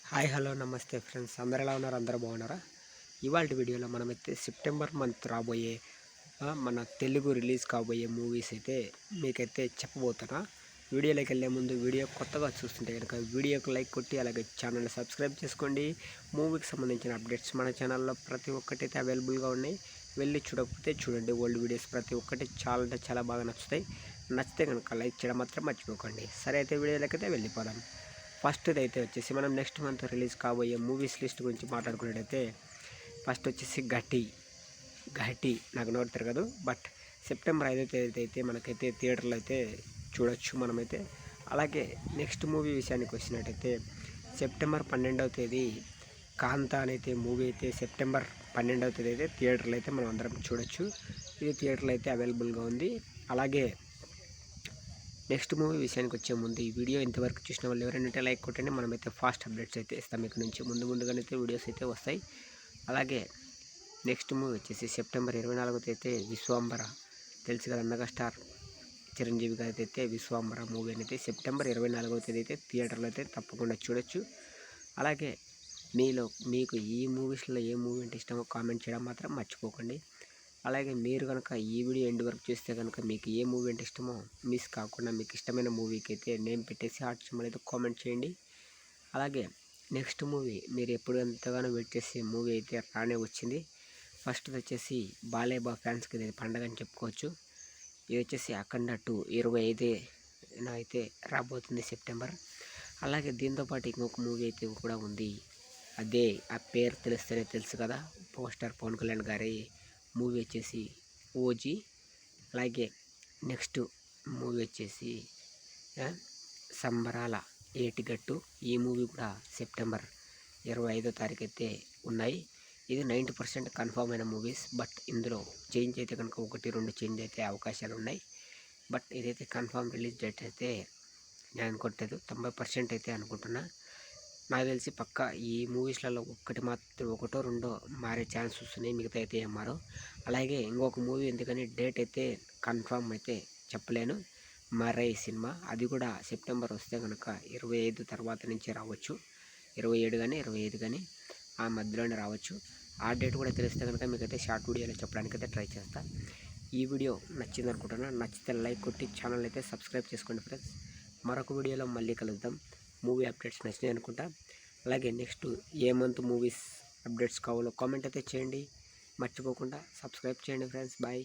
Hi hello నమస్తే friends, అందరు ఎలా ఉన్నారు? అందరూ బాగున్నారా? ఇవాళ వీడియోలో మనమైతే సెప్టెంబర్ మంత్ రాబోయే మన తెలుగు రిలీజ్ కాబోయే మూవీస్ అయితే మీకైతే చెప్పబోతున్నా. వీడియోలోకి వెళ్ళే ముందు వీడియో కొత్తగా చూస్తుంటే కనుక వీడియోకి లైక్ కొట్టి అలాగే ఛానల్ని సబ్స్క్రైబ్ చేసుకోండి. మూవీకి సంబంధించిన అప్డేట్స్ మన ఛానల్లో ప్రతి ఒక్కటైతే అవైలబుల్గా ఉన్నాయి. వెళ్ళి చూడకపోతే చూడండి. ఓల్డ్ వీడియోస్ ప్రతి ఒక్కటి చాలా అంటే చాలా బాగా నచ్చుతాయి. నచ్చితే కనుక లైక్ చేయడం మాత్రం మర్చిపోకండి. సరే, అయితే వీడియోలోకి అయితే వెళ్ళిపోదాం. ఫస్ట్ అయితే వచ్చేసి మనం నెక్స్ట్ మంత్ రిలీజ్ కాబోయే మూవీస్ లిస్ట్ గురించి మాట్లాడుకున్నట్టయితే ఫస్ట్ వచ్చేసి ఘాటి నాకు నోట్ తిరగదు. బట్ సెప్టెంబర్ 5వ తేదీ అయితే మనకైతే థియేటర్లో అయితే చూడొచ్చు మనమైతే. అలాగే నెక్స్ట్ మూవీ విషయానికి వచ్చినట్టయితే సెప్టెంబర్ 12వ తేదీ కాంతా అయితే మూవీ అయితే సెప్టెంబర్ 12వ తేదీ అయితే థియేటర్లో అయితే మనం అందరం చూడొచ్చు. ఇది థియేటర్లో అయితే అవైలబుల్గా ఉంది. అలాగే నెక్స్ట్ మూవీ విషయానికి వచ్చే ముందు ఈ వీడియో ఇంతవరకు చూసిన వాళ్ళు ఎవరైనా లైక్ కొట్టండి. మనమైతే ఫాస్ట్ అప్డేట్స్ అయితే ఇస్తాం. మీకు నుంచి ముందుగానైతే వీడియోస్ అయితే వస్తాయి. అలాగే నెక్స్ట్ మూవీ వచ్చేసి సెప్టెంబర్ 24వ తేదీ అయితే విశ్వాంబర, తెలుసు కదా, మెగాస్టార్ చిరంజీవి గారి అయితే విశ్వాంబర మూవీ అనేది సెప్టెంబర్ 24వ తేదీ అయితే థియేటర్లో అయితే తప్పకుండా చూడొచ్చు. అలాగే మీకు ఈ మూవీస్లో ఏ మూవీ అంటే ఇష్టమో కామెంట్ చేయడం మాత్రం మర్చిపోకండి. అలాగే మీరు కనుక ఈ వీడియో ఎండ్ వరకు చూస్తే కనుక మీకు ఏ మూవీ అంటే ఇష్టమో మిస్ కాకుండా మీకు ఇష్టమైన మూవీకి అయితే నేమ్ పెట్టేసి హార్ట్ సింబల్ అయితే కామెంట్ చేయండి. అలాగే నెక్స్ట్ మూవీ మీరు ఎప్పుడు ఎంతగానో వెయిట్ చేసే మూవీ అయితే రానే వచ్చింది. ఫస్ట్ వచ్చేసి బాలేబా ఫ్యాన్స్కి ఇది పండగ అని చెప్పుకోవచ్చు. ఇది వచ్చేసి అఖండ 2 25న అయితే రాబోతుంది సెప్టెంబర్. అలాగే దీంతోపాటు ఇంకొక మూవీ అయితే కూడా ఉంది. అదే ఆ పేరు తెలిస్తేనే తెలుసు కదా, పోస్టర్ పవన్ కళ్యాణ్ గారి మూవీ వచ్చేసి ఓజీ. అలాగే నెక్స్ట్ మూవీ వచ్చేసి సంబరాల ఏటిగట్టు. ఈ మూవీ కూడా సెప్టెంబర్ 25వ తారీఖు అయితే ఉన్నాయి. ఇది 90% కన్ఫర్మ్ అయిన మూవీస్. బట్ ఇందులో చేంజ్ అయితే కనుక 1-2 చేంజ్ అయితే అవకాశాలు ఉన్నాయి. బట్ ఇదైతే కన్ఫర్మ్ రిలీజ్ డేట్ అయితే నేను అనుకోవట్లేదు, 90% అయితే అనుకుంటున్నా. నాకు తెలిసి పక్క ఈ మూవీస్లలో ఒకటో రెండో మారే ఛాన్స్ వస్తున్నాయి, మిగతా అయితే ఏం మారో. అలాగే ఇంకొక మూవీ ఎందుకని డేట్ అయితే కన్ఫర్మ్ అయితే చెప్పలేను, మరై సినిమా. అది కూడా సెప్టెంబర్ వస్తే కనుక 25 తర్వాత నుంచి రావచ్చు. 27 కానీ 25 కానీ ఆ మధ్యలోనే రావచ్చు. ఆ డేట్ కూడా తెలిస్తే కనుక మీకైతే షార్ట్ వీడియోలో చెప్పడానికి అయితే ట్రై చేస్తాను. ఈ వీడియో నచ్చింది అనుకుంటున్నాను. నచ్చితే లైక్ కొట్టి ఛానల్ అయితే సబ్స్క్రైబ్ చేసుకోండి ఫ్రెండ్స్. మరొక వీడియోలో మళ్ళీ కలుద్దాం. మూవీ అప్డేట్స్ నచ్చినాయి అనుకుంటా. అలాగే నెక్స్ట్ ఏ మంత్ మూవీస్ అప్డేట్స్ కావాలో కామెంట్ అయితే చేయండి. మర్చిపోకుండా సబ్స్క్రైబ్ చేయండి ఫ్రెండ్స్. బాయ్.